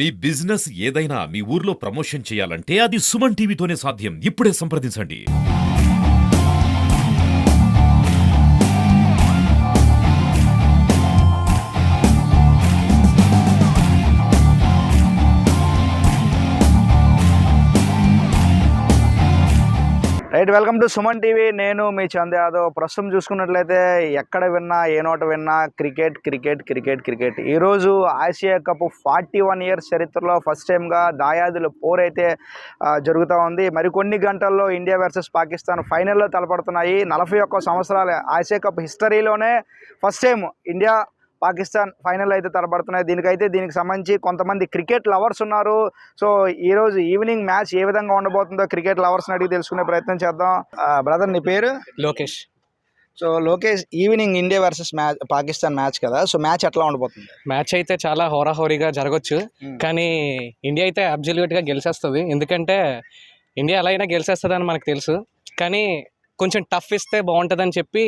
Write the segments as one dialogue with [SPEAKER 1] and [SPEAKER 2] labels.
[SPEAKER 1] మీ business ఏదైనా మీ ఊర్లో promotion చేయాలంటే అది సుమన్ టీవీతోనే సాధ్యం. ఇప్పుడే సంప్రదించండి.
[SPEAKER 2] Right, welcome to Suman TV. నేను మీ చంద్ యాదవ్. ప్రస్తుతం చూసుకున్నట్లయితే ఎక్కడ విన్నా ఏ నోట విన్నా క్రికెట్ క్రికెట్ క్రికెట్ క్రికెట్. ఈరోజు ఆసియా కప్ 41 ఇయర్స్ చరిత్రలో ఫస్ట్ టైంగా దాయాదుల పోర్ అయితే జరుగుతూ ఉంది. మరికొన్ని గంటల్లో ఇండియా వర్సెస్ పాకిస్తాన్ ఫైనల్లో తలపడుతున్నాయి. 41 సంవత్సరాల ఆసియా కప్ హిస్టరీలోనే first time India Pakistan final అయితే తలపడుతున్నాయి. దీనికి సంబంధించి కొంతమంది క్రికెట్ లవర్స్ ఉన్నారు. సో ఈరోజు ఈవినింగ్ మ్యాచ్ ఏ విధంగా ఉండబోతుందో క్రికెట్ లవర్స్ని అడిగి తెలుసుకునే ప్రయత్నం చేద్దాం. బ్రదర్, నీ పేరు?
[SPEAKER 3] Lokesh.
[SPEAKER 2] So Lokesh, evening India versus Pakistan match కదా, సో మ్యాచ్ ఎట్లా ఉండబోతుంది?
[SPEAKER 3] మ్యాచ్ అయితే చాలా హోరాహోరీగా జరగచ్చు, కానీ ఇండియా అయితే అబ్జల్యూట్గా గెలిచేస్తుంది. ఎందుకంటే ఇండియా ఎలా అయినా గెలిచేస్తుంది అని మనకు తెలుసు, కానీ కొంచెం టఫ్ ఇస్తే బాగుంటుందని చెప్పి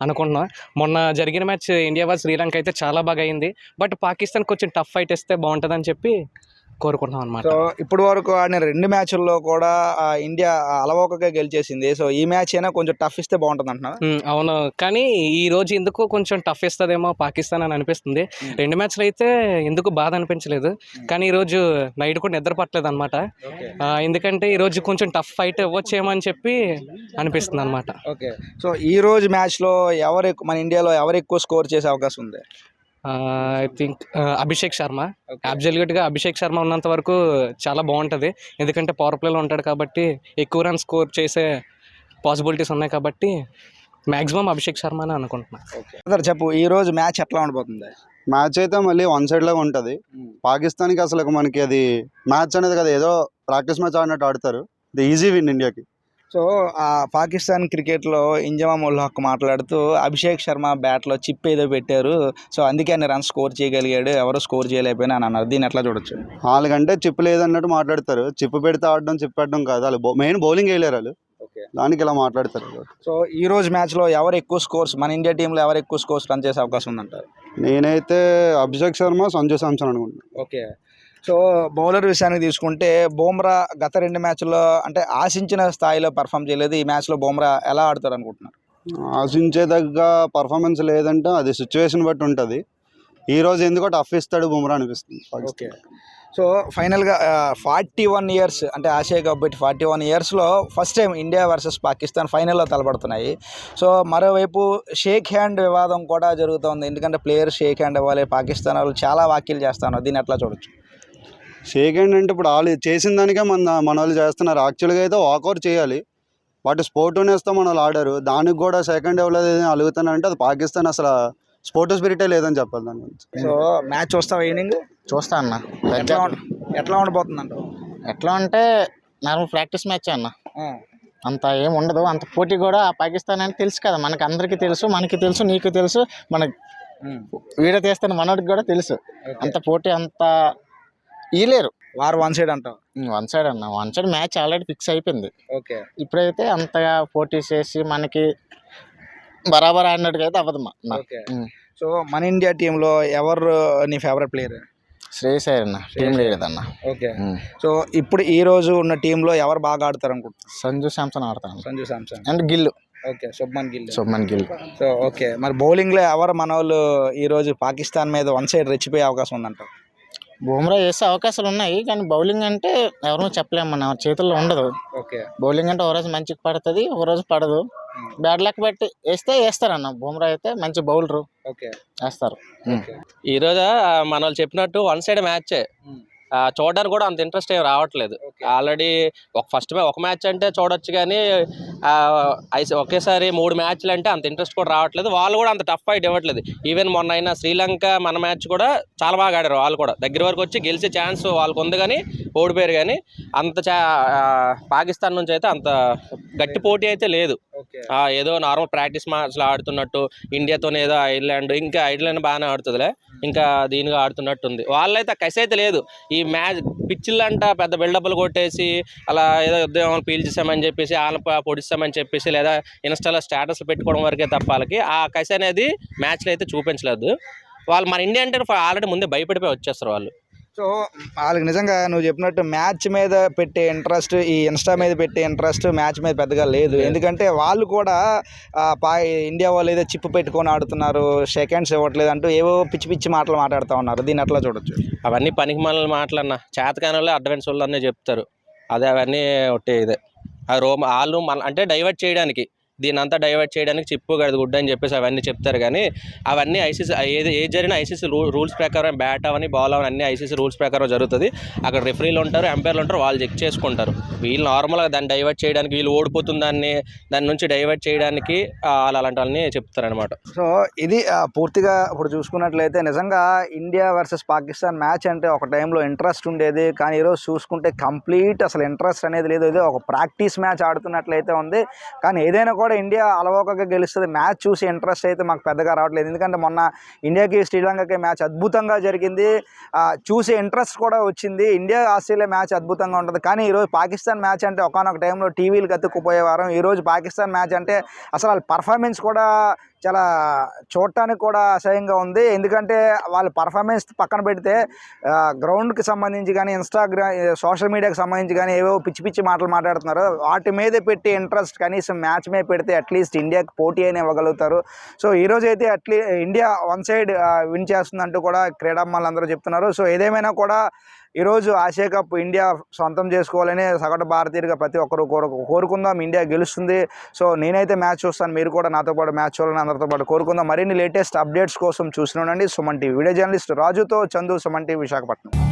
[SPEAKER 3] అనుకుంటున్నాం. మొన్న జరిగిన మ్యాచ్ ఇండియా వర్సెస్ శ్రీలంక అయితే చాలా బాగా అయింది, బట్ పాకిస్తాన్ కొంచెం టఫ్ ఫైట్ ఇస్తే బాగుంటుందని చెప్పి కోరుకుంటున్నాం అనమాట.
[SPEAKER 2] సో ఇప్పుడు వరకు ఆడిన 2 మ్యాచ్ల్లో కూడా ఇండియా అలవోకగా గెలిచేసింది. సో ఈ మ్యాచ్ అయినా కొంచెం టఫ్ ఇస్తే బాగుంటుంది అంటున్నా.
[SPEAKER 3] అవును, కానీ ఈ రోజు ఎందుకు కొంచెం టఫ్ ఇస్తుందేమో పాకిస్తాన్ అని అనిపిస్తుంది. 2 మ్యాచ్లు అయితే ఎందుకు బాధ అనిపించలేదు, కానీ ఈరోజు నైట్ కూడా నిద్ర పట్టలేదు అనమాట. ఎందుకంటే ఈరోజు కొంచెం టఫ్ ఫైట్ ఇవ్వచ్చేమో అని చెప్పి అనిపిస్తుంది అనమాట.
[SPEAKER 2] ఓకే, సో ఈ రోజు మ్యాచ్లో మన ఇండియాలో ఎవరు ఎక్కువ స్కోర్ చేసే అవకాశం ఉంది?
[SPEAKER 3] I think Abhishek Sharma. అబ్జల్యూట్గా అభిషేక్ శర్మ ఉన్నంత వరకు చాలా బాగుంటుంది, ఎందుకంటే పవర్ ప్లేలో ఉంటాడు కాబట్టి ఎక్కువ రన్ స్కోర్ చేసే పాసిబిలిటీస్ ఉన్నాయి కాబట్టి మ్యాక్సిమం అభిషేక్ శర్మ అని అనుకుంటున్నాను.
[SPEAKER 2] చెప్పు, ఈ రోజు మ్యాచ్ ఎట్లా ఉండబోతుంది?
[SPEAKER 4] మ్యాచ్ అయితే మళ్ళీ వన్ సైడ్ లాగా ఉంటుంది. పాకిస్తాన్కి అసలు మనకి అది మ్యాచ్ అనేది కదా, ఏదో ప్రాక్టీస్ మ్యాచ్ ఆడినట్టు ఆడతారు. ఇది ఈజీ విన్ ఇండియాకి.
[SPEAKER 2] సో పాకిస్తాన్ క్రికెట్లో ఇంజమామ్ ఉల్ హక్ మాట్లాడుతూ అభిషేక్ శర్మ బ్యాట్లో చిప్ ఏదో పెట్టారు, సో అందుకే అన్ని రన్స్ స్కోర్ చేయగలిగాడు, ఎవరో స్కోర్ చేయలేకపోయినా అని అన్నారు. దీన్ని ఎట్లా చూడొచ్చు?
[SPEAKER 4] వాళ్ళకంటే చిప్ లేదన్నట్టు మాట్లాడతారు. చిప్ పెడితే ఆడడం, చిప్ పెట్టడం కాదు. వాళ్ళు మెయిన్ బౌలింగ్ వేయలేరు వాళ్ళు, దానికి ఇలా మాట్లాడతారు.
[SPEAKER 2] సో ఈ రోజు మ్యాచ్లో ఎవరు ఎక్కువ స్కోర్స్, మన ఇండియా టీంలో ఎవరు ఎక్కువ స్కోర్స్ రన్ చేసే అవకాశం ఉందంటారు?
[SPEAKER 4] నేనైతే అభిషేక్ శర్మ, సంజు శాంసన్ అనుకుంటున్నాను.
[SPEAKER 2] ఓకే, సో బౌలర్ విషయానికి తీసుకుంటే బుమ్రా గత 2 మ్యాచ్ల్లో అంటే ఆశించిన స్థాయిలో పర్ఫామ్ చేయలేదు. ఈ మ్యాచ్లో బుమ్రా ఎలా ఆడతారు అనుకుంటున్నారు?
[SPEAKER 4] ఆశించే దగ్గ పర్ఫార్మెన్స్ లేదంటే అది సిచ్యువేషన్ బట్టి ఉంటుంది. ఈ రోజు ఎందుకో టఫ్ ఇస్తాడు బుమ్రా అనిపిస్తుంది.
[SPEAKER 2] ఓకే, సో ఫైనల్గా 41 ఇయర్స్ అంటే ఆసియా కప్ పెట్టి 41 ఇయర్స్లో first time India versus Pakistan ఫైనల్లో తలపడుతున్నాయి. సో మరోవైపు షేక్ హ్యాండ్ వివాదం కూడా జరుగుతుంది, ఎందుకంటే ప్లేయర్ షేక్ హ్యాండ్ ఇవ్వాలి, పాకిస్తాన్ వాళ్ళు చాలా వ్యాఖ్యలు చేస్తున్నారు. దీన్ని ఎట్లా చూడొచ్చు?
[SPEAKER 4] షేక్ హ్యాండ్ అంటే ఇప్పుడు వాళ్ళు చేసిన దానికే మన వాళ్ళు చేస్తున్నారు. యాక్చువల్గా అయితే వాకౌట్ చేయాలి, బట్ స్పోర్ట్ నేస్తా మన వాళ్ళు ఆడారు. దానికి కూడా సెకండ్ ఇవ్వలేదు అలుగుతానంటే అది పాకిస్తాన్ అసలు స్పోర్ట్ స్పిరిటే లేదని చెప్పాలి దాని గురించి.
[SPEAKER 2] సో మ్యాచ్ చూస్తావా? ఈవినింగ్
[SPEAKER 5] చూస్తా అన్న.
[SPEAKER 2] ఎట్లా ఉండబోతుంది అంట?
[SPEAKER 5] ఎట్లా అంటే నార్మల్ ప్రాక్టీస్ మ్యాచ్ అన్న, అంత ఏం ఉండదు. అంత పోటీ కూడా పాకిస్తాన్ అని తెలుసు కదా, మనకి అందరికీ తెలుసు, మనకి తెలుసు, నీకు తెలుసు, మనకి వీడియో తీస్తాను మనోడికి కూడా తెలుసు. అంత పోటీ అంత ఇయలేరు.
[SPEAKER 2] వారు వన్ సైడ్ అంటావు?
[SPEAKER 5] వన్ సైడ్ అన్న, one side match already fix అయిపోయింది.
[SPEAKER 2] ఓకే,
[SPEAKER 5] ఇప్పుడైతే అంతగా పోటీ చేసి మనకి బరాబర్ ఆడినట్టుగా అయితే అవ్వదమ్మా.
[SPEAKER 2] ఓకే, సో మన ఇండియా టీంలో ఎవరు నీ ఫేవరెట్ ప్లేయర్?
[SPEAKER 5] శ్రేయస్ అయ్యర్ అన్న, టీం లేదన్న.
[SPEAKER 2] ఓకే, సో ఇప్పుడు ఈ రోజు ఉన్న టీంలో ఎవరు బాగా ఆడతారు అనుకుంటున్నారు?
[SPEAKER 5] సంజు శాంసన్ ఆడతాను.
[SPEAKER 2] Sanju Samson
[SPEAKER 5] and Gill.
[SPEAKER 2] Okay, Shubman Gill. So okay, మరి బౌలింగ్లో ఎవరు మన వాళ్ళు ఈరోజు పాకిస్తాన్ మీద వన్ సైడ్ రెచ్చిపోయే అవకాశం ఉందంటారు?
[SPEAKER 5] బుమ్రా వేసే అవకాశాలు ఉన్నాయి, కానీ బౌలింగ్ అంటే ఎవరూ చెప్పలేము, మన చేతుల్లో ఉండదు.
[SPEAKER 2] ఓకే,
[SPEAKER 5] బౌలింగ్ అంటే ఒక రోజు మంచిగా పడుతుంది, ఒక రోజు పడదు. బ్యాడ్ లక్ బట్టి వేస్తారన్న. బుమ్రా అయితే మంచి బౌలరు, వేస్తారు.
[SPEAKER 6] ఈరోజు మన వాళ్ళు చెప్పినట్టు వన్ సైడ్ మ్యాచే, చూడడానికి కూడా అంత ఇంట్రెస్ట్ ఏం రావట్లేదు. ఆల్రెడీ ఒక మ్యాచ్ అంటే చూడొచ్చు, కానీ ఒకేసారి 3 మ్యాచ్లు అంటే అంత ఇంట్రెస్ట్ కూడా రావట్లేదు. వాళ్ళు కూడా అంత టఫ్ ఫైట్ ఇవ్వట్లేదు. ఈవెన్ మొన్న అయినా శ్రీలంక మన మ్యాచ్ కూడా చాలా బాగా ఆడారు. వాళ్ళు కూడా దగ్గర వరకు వచ్చి గెలిచే ఛాన్స్ వాళ్ళకు ఉంది, కానీ ఓడిపోయారు. కానీ అంత పాకిస్తాన్ నుంచి అయితే అంత గట్టి పోటీ అయితే లేదు. ఏదో నార్మల్ ప్రాక్టీస్ మ్యాచ్లో ఆడుతున్నట్టు, ఇండియాతోనే ఏదో ఐర్లాండ్ బాగానే ఆడుతుందిలే, ఇంకా దీనిగా ఆడుతున్నట్టుంది. వాళ్ళైతే కసి అయితే లేదు. ఈ మ్యాచ్ పిచ్చిళ్ళంట పెద్ద బిల్డప్లు కొట్టేసి అలా ఏదో యుద్ధం పీల్చేసామని చెప్పేసి, వాళ్ళ పొడిస్తామని చెప్పేసి, లేదా ఇన్స్టాలో స్టేటస్లు పెట్టుకోవడం వరకే తప్ప వాళ్ళకి ఆ కసి అనేది మ్యాచ్లో అయితే చూపించలేదు. వాళ్ళు మన ఇండియా అంటే ఆల్రెడీ ముందే భయపడిపోయి వచ్చేస్తారు వాళ్ళు.
[SPEAKER 2] సో వాళ్ళకి నిజంగా నువ్వు చెప్పినట్టు మ్యాచ్ మీద పెట్టే ఇంట్రెస్ట్, ఈ ఇన్స్టా మీద పెట్టే ఇంట్రెస్ట్ మ్యాచ్ మీద పెద్దగా లేదు. ఎందుకంటే వాళ్ళు కూడా ఇండియా వాళ్ళు ఏదో చిప్పు పెట్టుకొని ఆడుతున్నారు, సెకండ్స్ ఇవ్వట్లేదు అంటూ ఏవో పిచ్చి పిచ్చి మాటలు మాట్లాడుతూ ఉన్నారు. దీన్ని ఎట్లా చూడొచ్చు?
[SPEAKER 6] అవన్నీ పనికి మనల్ని మాటలన్నా, చేతకాని వాళ్ళు అడ్వాన్స్ వాళ్ళు అన్నీ చెప్తారు. అదే అవన్నీ ఒకటే ఇదే వాళ్ళు మన అంటే డైవర్ట్ చేయడానికి, దీని అంతా డైవర్ట్ చేయడానికి చిప్పు గది గుడ్ అని చెప్పేసి అవన్నీ చెప్తారు. కానీ అవన్నీ ఐసీసీ ఏది జరిగినా ఐసీసీ రూల్స్ ప్రకారం బ్యాట్ అవని బాల్ అవని అన్ని ఐసీసీ రూల్స్ ప్రకారం జరుగుతుంది. అక్కడ రిఫరీలు ఉంటారు, ఎంపైర్లు ఉంటారు, వాళ్ళు చెక్ చేసుకుంటారు. వీళ్ళు నార్మల్గా దాన్ని డైవర్ట్ చేయడానికి, వీళ్ళు ఓడిపోతుంది దాని నుంచి డైవర్ట్ చేయడానికి వాళ్ళు అలాంటి వాళ్ళని చెప్తారనమాట.
[SPEAKER 2] సో ఇది పూర్తిగా ఇప్పుడు చూసుకున్నట్లయితే నిజంగా ఇండియా వర్సెస్ పాకిస్తాన్ మ్యాచ్ అంటే ఒక టైంలో ఇంట్రెస్ట్ ఉండేది. కానీ ఈరోజు చూసుకుంటే కంప్లీట్ అసలు ఇంట్రెస్ట్ అనేది లేదు. ఏదో ఒక ప్రాక్టీస్ మ్యాచ్ ఆడుతున్నట్లయితే ఉంది. కానీ ఏదైనా కూడా ఇండియా అలవోకగా గెలుస్తుంది. మ్యాచ్ చూసి ఇంట్రెస్ట్ అయితే మాకు పెద్దగా రావట్లేదు. ఎందుకంటే మొన్న ఇండియాకి శ్రీలంకకి మ్యాచ్ అద్భుతంగా జరిగింది, చూసే ఇంట్రెస్ట్ కూడా వచ్చింది. ఇండియా ఆస్ట్రేలియా మ్యాచ్ అద్భుతంగా ఉంటుంది. కానీ ఈరోజు పాకిస్తాన్ మ్యాచ్ అంటే ఒకానొక టైంలో టీవీలు గతుక్కుపోయేవారం. ఈరోజు పాకిస్తాన్ మ్యాచ్ అంటే అసలు వాళ్ళ పర్ఫార్మెన్స్ కూడా చాలా చూడటానికి కూడా అసహ్యంగా ఉంది. ఎందుకంటే వాళ్ళ పర్ఫార్మెన్స్ పక్కన పెడితే గ్రౌండ్కి సంబంధించి కానీ సోషల్ మీడియాకి సంబంధించి కానీ ఏవో పిచ్చి పిచ్చి మాటలు మాట్లాడుతున్నారు. వాటి మీద పెట్టి ఇంట్రెస్ట్ కనీసం మ్యాచ్ మీద పెడితే అట్లీస్ట్ ఇండియాకి పోటీ అయినా ఇవ్వగలుగుతారు. సో ఈరోజు అయితే ఇండియా వన్ సైడ్ విన్ చేస్తుందంటూ కూడా క్రీడాభిమానులు అందరూ చెప్తున్నారు. సో ఏదేమైనా కూడా ఈరోజు ఆసియా కప్ ఇండియా సొంతం చేసుకోవాలని సగటు భారతీయుడిగా ప్రతి ఒక్కరు కోరుకుందాం. ఇండియా గెలుస్తుంది. సో నేనైతే మ్యాచ్ చూస్తాను, మీరు కూడా నాతో పాటు మ్యాచ్ చూడాలని అందరితో పాటు కోరుకుందాం. మరిన్ని లేటెస్ట్ అప్డేట్స్ కోసం చూస్తూనే ఉండండి సుమన్ టీవీ. వీడియో జర్నలిస్ట్ రాజుతో చందు, సుమన్ టీవీ, విశాఖపట్నం.